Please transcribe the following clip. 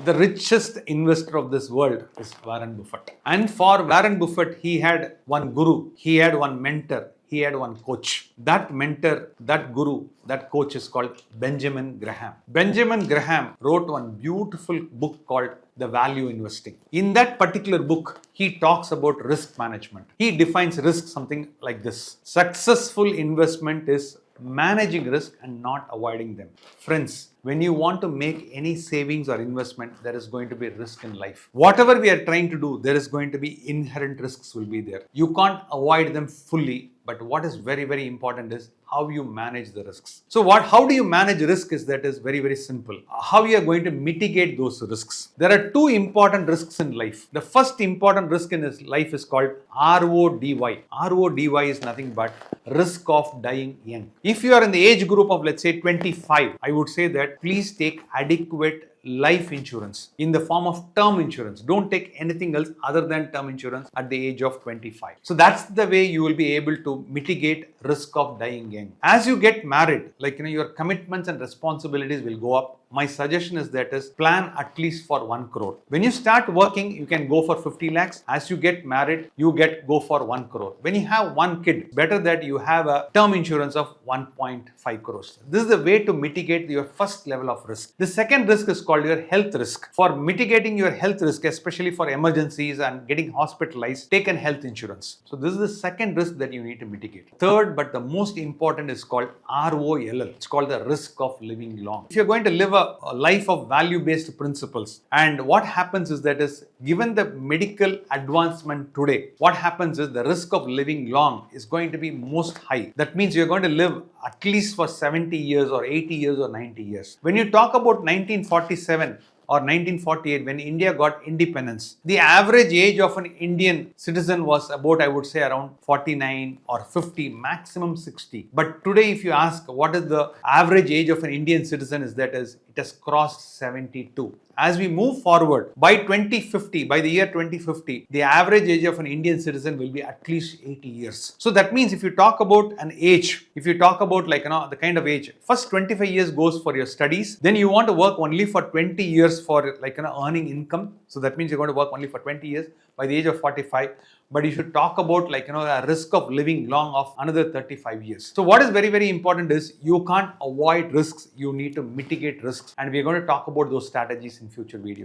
The richest investor of this world is Warren Buffett. And for Warren Buffett, he had one guru, he had one mentor, he had one coach. That mentor, that guru, that coach is called Benjamin Graham. Benjamin Graham wrote one beautiful book called The Value Investing. In that particular book, he talks about risk management. He defines risk something like this. Successful investment is managing risk and not avoiding them. Friends, when you want to make any savings or investment, there is going to be risk in life. Whatever we are trying to do, there is going to be inherent risks will be there. You can't avoid them fully, but what is very, very important is how you manage the risks. So how do you manage risk is very, very simple. How you are going to mitigate those risks. There are two important risks in life. The first important risk in his life is called R.O.D.Y. R.O.D.Y is nothing but risk of dying young. If you are in the age group of, let's say, 25, I would say that please take adequate life insurance in the form of term insurance. Don't take anything else other than term insurance at the age of 25. So that's the way you will be able to mitigate risk of dying young. As you get married, your commitments and responsibilities will go up. My suggestion is plan at least for 1 crore. When you start working, you can go for 50 lakhs. As you get married, go for 1 crore. When you have one kid, better that you have a term insurance of 1.5 crores. This is the way to mitigate your first level of risk. The second risk is called your health risk. For mitigating your health risk, especially for emergencies and getting hospitalized, take an health insurance. So this is the second risk that you need to mitigate. Third, but the most important is called R.O.L.L. It's called the risk of living long. If you're going to live a life of value-based principles, and what happens is given the medical advancement today, what happens is the risk of living long is going to be most high. That means you're going to live at least for 70 years or 80 years or 90 years. When you talk about 1947 or 1948, when India got independence, the average age of an Indian citizen was about, I would say, around 49 or 50, maximum 60. But today, if you ask what is the average age of an Indian citizen, it has crossed 72. As we move forward, by 2050, by the year 2050, the average age of an Indian citizen will be at least 80 years. So that means if you talk about an age, if you talk about the kind of age, first 25 years goes for your studies, then you want to work only for 20 years for earning income. So that means you're going to work only for 20 years by the age of 45. But you should talk about a risk of living long of another 35 years. So what is very, very important is you can't avoid risks. You need to mitigate risks. And we're going to talk about those strategies in future videos.